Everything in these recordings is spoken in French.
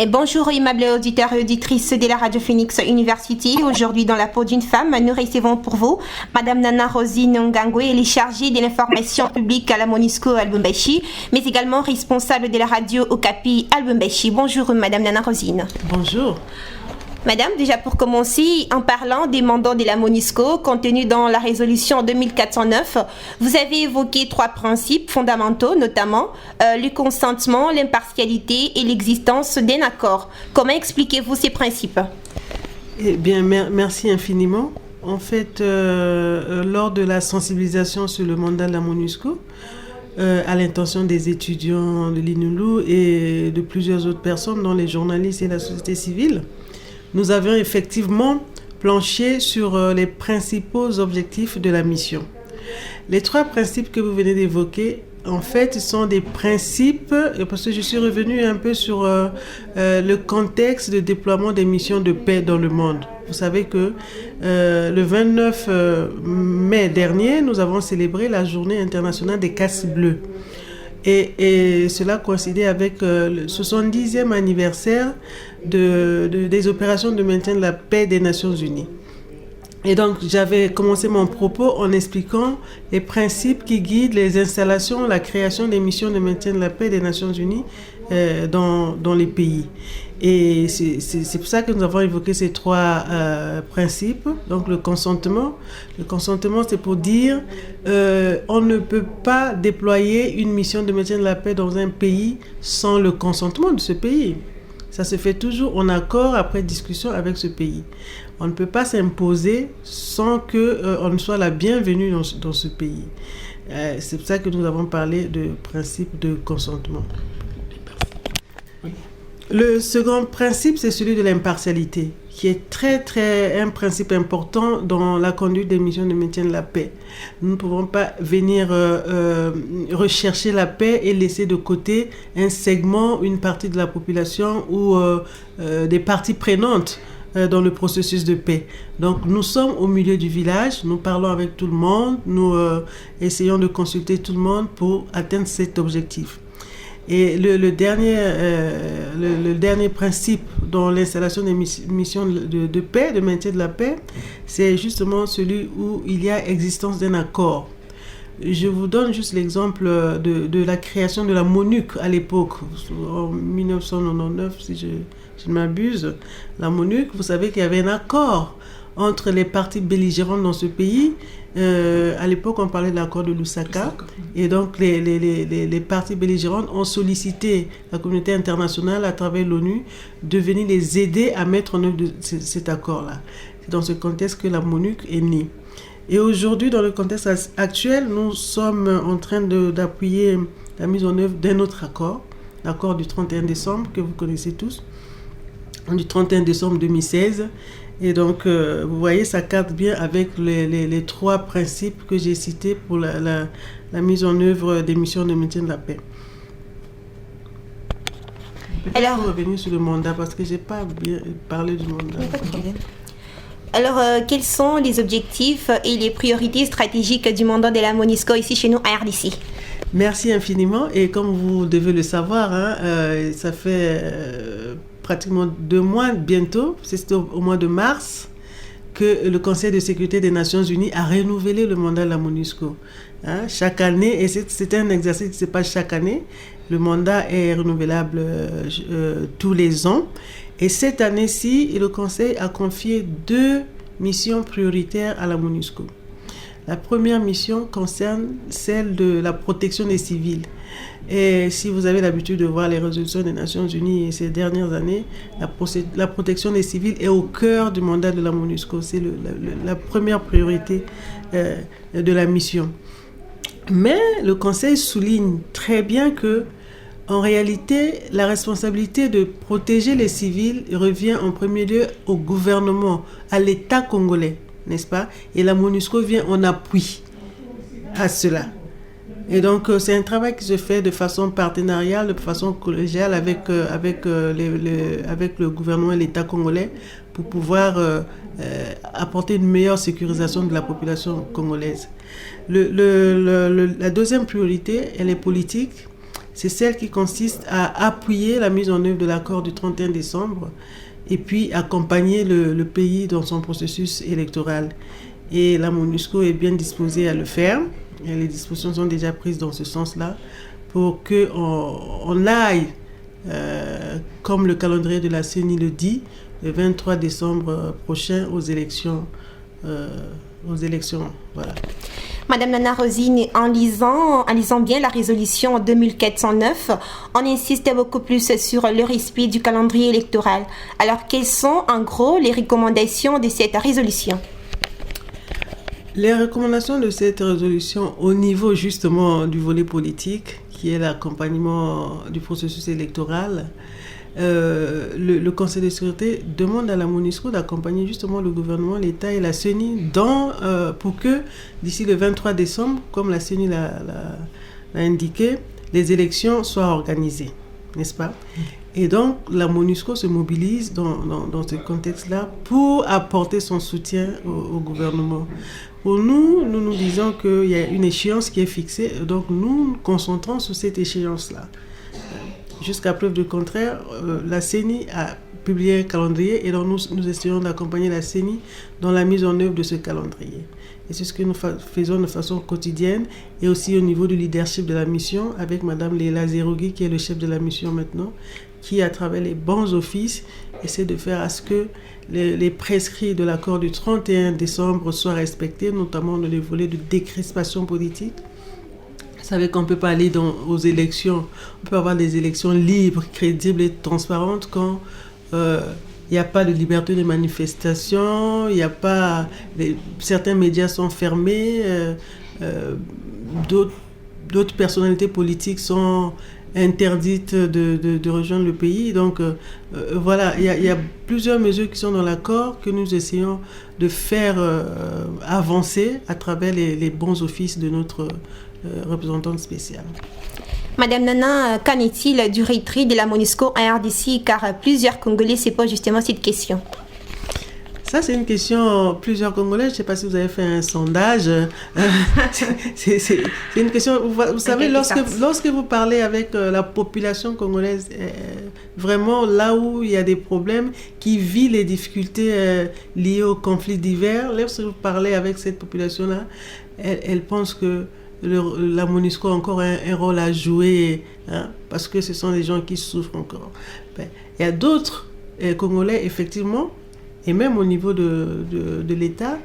Et bonjour, aimables auditeurs et auditrices de la Radio Phoenix University. Aujourd'hui, dans la peau d'une femme, nous recevons pour vous Madame Nana Rosine Ngangwe. Elle est chargée de l'information publique à la MONUSCO à Lubumbashi, mais également responsable de la radio Okapi à Lubumbashi. Bonjour, Madame Nana Rosine. Bonjour. Madame, déjà pour commencer, en parlant des mandats de la MONUSCO contenus dans la résolution 2409, vous avez évoqué 3 principes fondamentaux, notamment le consentement, l'impartialité et l'existence d'un accord. Comment expliquez-vous ces principes? Eh bien, merci infiniment. En fait, lors de la sensibilisation sur le mandat de la MONUSCO, à l'intention des étudiants de l'INULU et de plusieurs autres personnes, dont les journalistes et la société civile, nous avions effectivement planché sur les principaux objectifs de la mission. Les 3 principes que vous venez d'évoquer, en fait, sont des principes, parce que je suis revenue un peu sur le contexte de déploiement des missions de paix dans le monde. Vous savez que le 29 mai dernier, nous avons célébré la journée internationale des casques bleus. Et cela coïncidait avec le 70e anniversaire des opérations de maintien de la paix des Nations Unies. Et donc, j'avais commencé mon propos en expliquant les principes qui guident les installations, la création des missions de maintien de la paix des Nations Unies dans les pays. Et c'est pour ça que nous avons évoqué ces 3 principes. Donc, le consentement. Le consentement, c'est pour dire on ne peut pas déployer une mission de maintien de la paix dans un pays sans le consentement de ce pays. Ça se fait toujours en accord après discussion avec ce pays. On ne peut pas s'imposer sans qu'on ne soit la bienvenue dans ce pays. C'est pour ça que nous avons parlé de principe de consentement. Le second principe, c'est celui de l'impartialité, qui est un principe important dans la conduite des missions de maintien de la paix. Nous ne pouvons pas venir rechercher la paix et laisser de côté un segment, une partie de la population ou des parties prenantes dans le processus de paix. Donc nous sommes au milieu du village, nous parlons avec tout le monde, nous essayons de consulter tout le monde pour atteindre cet objectif. Et le dernier principe dans l'installation des missions de paix, de maintien de la paix, c'est justement celui où il y a existence d'un accord. Je vous donne juste l'exemple de la création de la MONUC à l'époque, en 1999, si je ne m'abuse. La MONUC, vous savez qu'il y avait un accord entre les parties belligérantes dans ce pays. À l'époque, on parlait de l'accord de Lusaka. Et donc, les parties belligérantes ont sollicité la communauté internationale à travers l'ONU de venir les aider à mettre en œuvre cet accord-là. C'est dans ce contexte que la MONUC est née. Et aujourd'hui, dans le contexte actuel, nous sommes en train d'appuyer la mise en œuvre d'un autre accord, l'accord du 31 décembre, que vous connaissez tous, du 31 décembre 2016. Et donc, vous voyez, ça cadre bien avec les 3 principes que j'ai cités pour la mise en œuvre des missions de maintien de la paix. Peut-être pour revenir sur le mandat, parce que je n'ai pas bien parlé du mandat. Alors, quels sont les objectifs et les priorités stratégiques du mandat de la MONUSCO ici chez nous à RDC? Merci infiniment. Et comme vous devez le savoir, ça fait pratiquement 2 mois bientôt, c'est au mois de mars, que le Conseil de sécurité des Nations Unies a renouvelé le mandat de la MONUSCO. Chaque année, et c'est un exercice qui se passe chaque année, le mandat est renouvelable tous les ans. Et cette année-ci, le Conseil a confié 2 missions prioritaires à la MONUSCO. La première mission concerne celle de la protection des civils. Et si vous avez l'habitude de voir les résolutions des Nations Unies ces dernières années, la protection des civils est au cœur du mandat de la MONUSCO. C'est la première priorité de la mission. Mais le Conseil souligne très bien que, en réalité, la responsabilité de protéger les civils revient en premier lieu au gouvernement, à l'État congolais, n'est-ce pas? Et la MONUSCO vient en appui à cela. Et donc, c'est un travail qui se fait de façon partenariale, de façon collégiale avec le gouvernement et l'État congolais pour pouvoir apporter une meilleure sécurisation de la population congolaise. La deuxième priorité, elle est politique. c'est celle qui consiste à appuyer la mise en œuvre de l'accord du 31 décembre et puis accompagner le pays dans son processus électoral. Et la MONUSCO est bien disposée à le faire. Et les dispositions sont déjà prises dans ce sens-là pour qu'on aille, comme le calendrier de la CENI le dit, le 23 décembre prochain aux élections. Voilà. Madame Nana Rosine, en lisant bien la résolution 2409, on insiste beaucoup plus sur le respect du calendrier électoral. Alors, quelles sont en gros les recommandations de cette résolution? Les recommandations de cette résolution au niveau justement du volet politique, qui est l'accompagnement du processus électoral, le Conseil de sécurité demande à la MONUSCO d'accompagner justement le gouvernement, l'État et la CENI pour que d'ici le 23 décembre, comme la CENI l'a indiqué, les élections soient organisées, n'est-ce pas? Et donc la MONUSCO se mobilise dans ce contexte-là pour apporter son soutien au gouvernement. Pour nous disons qu'il y a une échéance qui est fixée, donc nous nous concentrons sur cette échéance-là. Jusqu'à preuve du contraire, la CENI a publié un calendrier et donc nous essayons d'accompagner la CENI dans la mise en œuvre de ce calendrier. Et c'est ce que nous faisons de façon quotidienne et aussi au niveau du leadership de la mission avec Madame Leila Zerougui qui est le chef de la mission maintenant, qui à travers les bons offices essaie de faire à ce que les prescrits de l'accord du 31 décembre soient respectés, notamment dans les volets de décrispation politique. Vous savez qu'on ne peut pas aller aux élections, on peut avoir des élections libres, crédibles et transparentes quand il n'y a pas de liberté de manifestation, il n'y a pas... certains médias sont fermés, d'autres personnalités politiques sont interdites de rejoindre le pays. Donc voilà, il y a plusieurs mesures qui sont dans l'accord que nous essayons de faire avancer à travers les bons offices de notre représentante spéciale. Madame Nana, qu'en est-il du retrait de la MONUSCO en RDC, car plusieurs Congolais se posent justement cette question? Ça, c'est une question, plusieurs Congolais, je ne sais pas si vous avez fait un sondage, c'est une question, vous savez, lorsque vous parlez avec la population congolaise, vraiment là où il y a des problèmes, qui vit les difficultés liées aux conflits divers, lorsque vous parlez avec cette population-là, elle pense que la MONUSCO a encore un rôle à jouer, hein, parce que ce sont des gens qui souffrent encore. Il y a d'autres Congolais, effectivement, et même au niveau de l'État,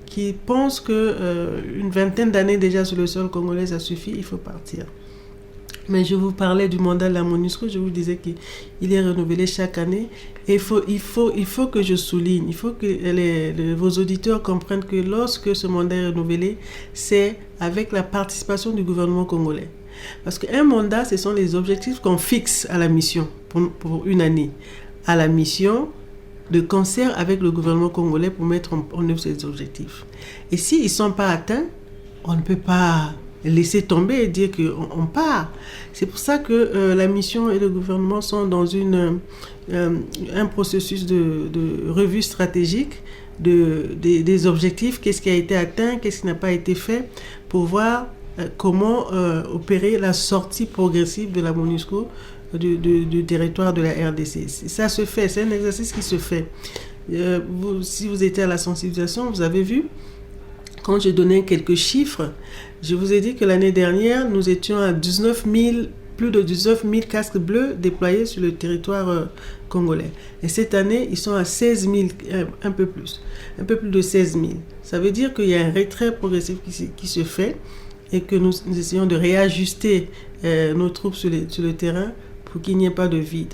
qui pensent qu'une vingtaine d'années déjà sur le sol congolais, ça suffit, il faut partir. Mais je vous parlais du mandat de la MONUSCO, je vous disais qu'il est renouvelé chaque année. Et il faut que je souligne, il faut que vos auditeurs comprennent que lorsque ce mandat est renouvelé, c'est avec la participation du gouvernement congolais. Parce qu'un mandat, ce sont les objectifs qu'on fixe à la mission pour une année. À la mission, de concert avec le gouvernement congolais pour mettre en œuvre ces objectifs. Et s'ils ne sont pas atteints, on ne peut pas laisser tomber et dire qu'on part. C'est pour ça que la mission et le gouvernement sont dans un processus de revue stratégique des objectifs, qu'est-ce qui a été atteint, qu'est-ce qui n'a pas été fait, pour voir comment opérer la sortie progressive de la MONUSCO du territoire de la RDC. Ça se fait, c'est un exercice qui se fait. Si vous étiez à la sensibilisation, vous avez vu, quand j'ai donné quelques chiffres, je vous ai dit que l'année dernière, nous étions à plus de 19 000 casques bleus déployés sur le territoire congolais. Et cette année, ils sont à 16 000, un peu plus de 16 000. Ça veut dire qu'il y a un retrait progressif qui se fait et que nous essayons de réajuster nos troupes sur le terrain pour qu'il n'y ait pas de vide.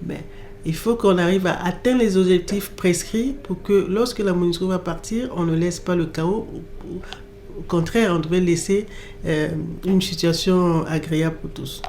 Mais il faut qu'on arrive à atteindre les objectifs prescrits pour que lorsque la MONUSCO va partir, on ne laisse pas le chaos. Au contraire, on devrait laisser une situation agréable pour tous.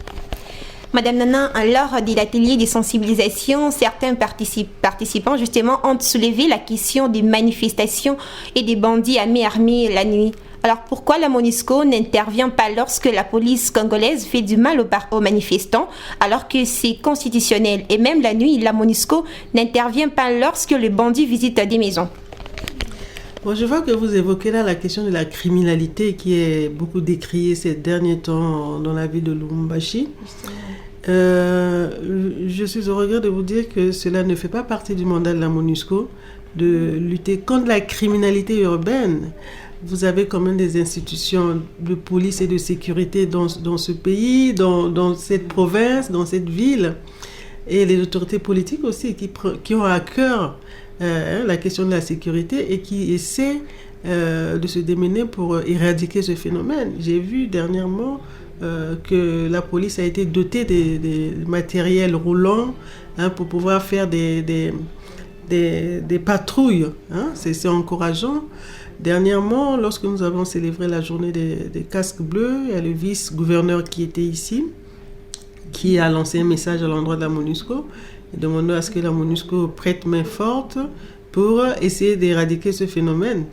Madame Nana, lors de l'atelier de sensibilisation, certains participants justement ont soulevé la question des manifestations et des bandits à main armée la nuit. Alors pourquoi la MONUSCO n'intervient pas lorsque la police congolaise fait du mal aux manifestants, alors que c'est constitutionnel? Et même la nuit, la MONUSCO n'intervient pas lorsque les bandits visitent des maisons. Bon, je vois que vous évoquez là la question de la criminalité qui est beaucoup décriée ces derniers temps dans la ville de Lubumbashi. Je suis au regret de vous dire que cela ne fait pas partie du mandat de la MONUSCO de lutter contre la criminalité urbaine. Vous avez quand même des institutions de police et de sécurité dans ce pays, dans cette province, dans cette ville, et les autorités politiques aussi qui ont à cœur la question de la sécurité et qui essaient de se démener pour éradiquer ce phénomène. J'ai vu dernièrement que la police a été dotée des matériels roulants pour pouvoir faire des patrouilles. C'est encourageant. Dernièrement, lorsque nous avons célébré la journée des casques bleus, il y a le vice-gouverneur qui était ici, qui a lancé un message à l'endroit de la MONUSCO, demandant à ce que la MONUSCO prête main forte pour essayer d'éradiquer ce phénomène.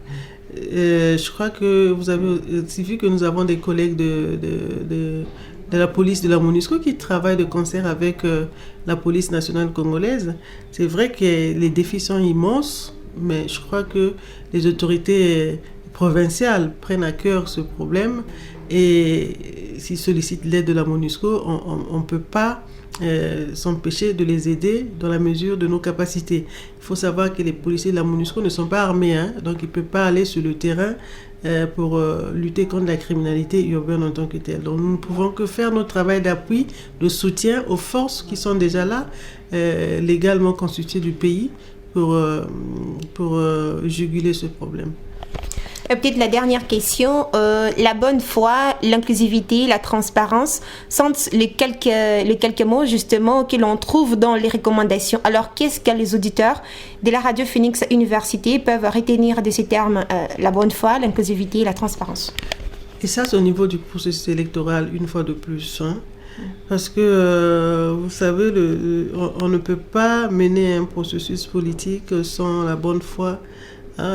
Je crois que vous avez aussi vu que nous avons des collègues de la police de la MONUSCO qui travaillent de concert avec la police nationale congolaise. C'est vrai que les défis sont immenses, mais je crois que les autorités provinciales prennent à cœur ce problème et s'ils sollicitent l'aide de la MONUSCO, on ne peut pas s'empêcher de les aider dans la mesure de nos capacités. Il faut savoir que les policiers de la MONUSCO ne sont pas armés, donc ils ne peuvent pas aller sur le terrain pour lutter contre la criminalité urbaine en tant que telle. Donc nous ne pouvons que faire notre travail d'appui, de soutien aux forces qui sont déjà là, légalement constituées du pays, pour juguler ce problème. Peut-être la dernière question, la bonne foi, l'inclusivité, la transparence sont les quelques mots justement que l'on trouve dans les recommandations. Alors qu'est-ce que les auditeurs de la Radio Phoenix Université peuvent retenir de ces termes, la bonne foi, l'inclusivité et la transparence? Et ça, c'est au niveau du processus électoral, une fois de plus. Parce que, vous savez, on ne peut pas mener un processus politique sans la bonne foi.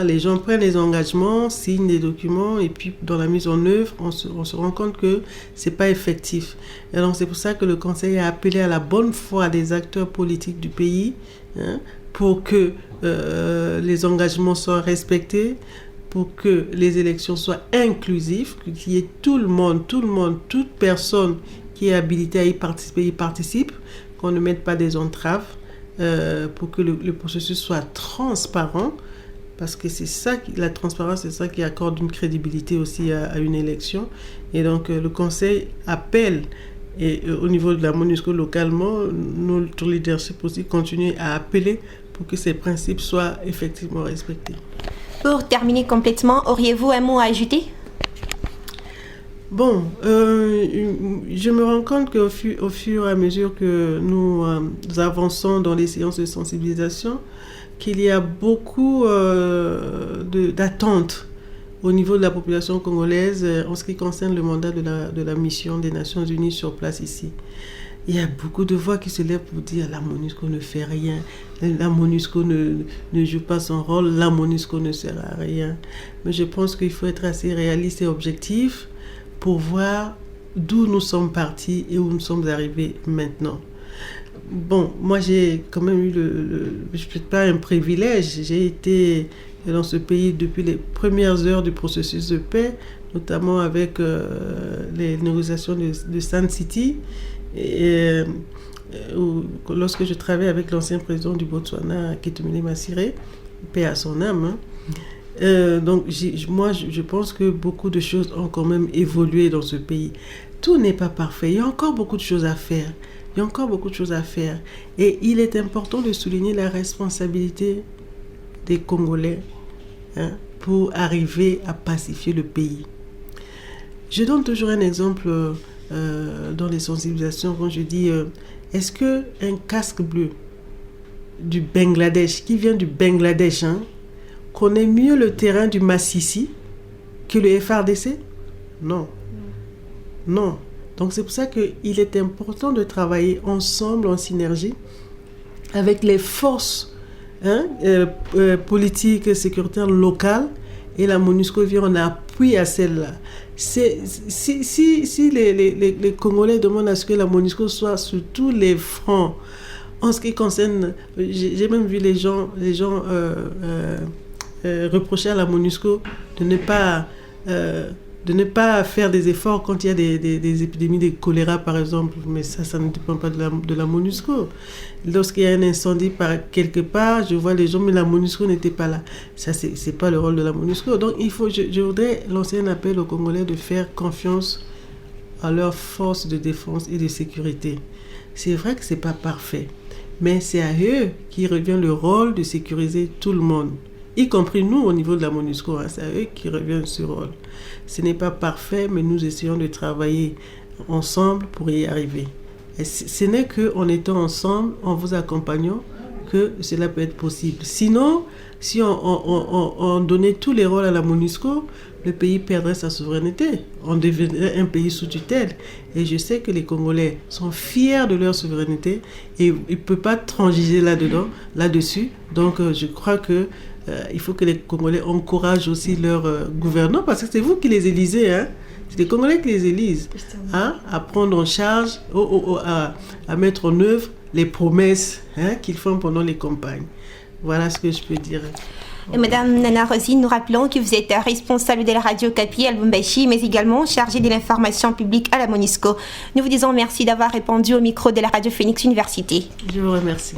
Les gens prennent des engagements, signent des documents et puis dans la mise en œuvre, on se rend compte que ce n'est pas effectif. Et donc c'est pour ça que le Conseil a appelé à la bonne foi des acteurs politiques du pays pour que les engagements soient respectés, pour que les élections soient inclusives, qu'il y ait tout le monde, toute personne qui est habilitée à y participe, qu'on ne mette pas des entraves pour que le processus soit transparent. Parce que c'est ça, la transparence, c'est ça qui accorde une crédibilité aussi à une élection. Et donc, le Conseil appelle, et au niveau de la MONUSCO localement, notre leadership aussi continue à appeler pour que ces principes soient effectivement respectés. Pour terminer complètement, auriez-vous un mot à ajouter? Bon, je me rends compte qu'au fur et à mesure que nous avançons dans les séances de sensibilisation, qu'il y a beaucoup d'attentes au niveau de la population congolaise en ce qui concerne le mandat de la mission des Nations Unies sur place ici. Il y a beaucoup de voix qui se lèvent pour dire la MONUSCO ne fait rien, la MONUSCO ne joue pas son rôle, la MONUSCO ne sert à rien. Mais je pense qu'il faut être assez réaliste et objectif pour voir d'où nous sommes partis et où nous sommes arrivés maintenant. Bon, moi j'ai quand même eu je ne pas un privilège, j'ai été dans ce pays depuis les premières heures du processus de paix, notamment avec les négociations de Sun City, lorsque je travaillais avec l'ancien président du Botswana, Ketumile Masire, paix à son âme. Donc moi je pense que beaucoup de choses ont quand même évolué dans ce pays. Tout n'est pas parfait, il y a encore beaucoup de choses à faire. Et il est important de souligner la responsabilité des Congolais pour arriver à pacifier le pays. Je donne toujours un exemple dans les sensibilisations quand je dis est-ce qu'un casque bleu du Bangladesh, qui vient du Bangladesh, connaît mieux le terrain du Massissi que le FRDC? Non. Donc c'est pour ça qu'il est important de travailler ensemble en synergie avec les forces politiques et sécuritaires locales et la MONUSCO vient en appui à celle-là. Si les Congolais demandent à ce que la MONUSCO soit sur tous les fronts, en ce qui concerne, j'ai même vu les gens reprocher à la MONUSCO de ne pas faire des efforts quand il y a des épidémies de choléra, par exemple. Mais ça ne dépend pas de la MONUSCO. Lorsqu'il y a un incendie quelque part, je vois les gens, mais la MONUSCO n'était pas là. Ça, c'est pas le rôle de la MONUSCO. Donc, je voudrais lancer un appel aux Congolais de faire confiance à leurs forces de défense et de sécurité. C'est vrai que c'est pas parfait, mais c'est à eux qui revient le rôle de sécuriser tout le monde, y compris nous au niveau de la MONUSCO. C'est à eux qui revient ce rôle. Ce n'est pas parfait, mais nous essayons de travailler ensemble pour y arriver. Et ce n'est qu'en étant ensemble, en vous accompagnant, que cela peut être possible. Sinon, si on donnait tous les rôles à la MONUSCO, le pays perdrait sa souveraineté. On deviendrait un pays sous tutelle. Et je sais que les Congolais sont fiers de leur souveraineté et ils ne peuvent pas transiger là-dessus. Donc, je crois que il faut que les Congolais encouragent aussi leurs gouvernants, parce que c'est vous qui les élisez, hein. C'est les Congolais qui les élisent, hein, à prendre en charge, à mettre en œuvre les promesses, hein, qu'ils font pendant les campagnes. Voilà ce que je peux dire. Et Madame Nana Rosine, nous rappelons que vous êtes responsable de la radio Kapi à Lubumbashi, mais également chargée de l'information publique à la MONUSCO. Nous vous disons merci d'avoir répondu au micro de la radio Phoenix Université. Je vous remercie.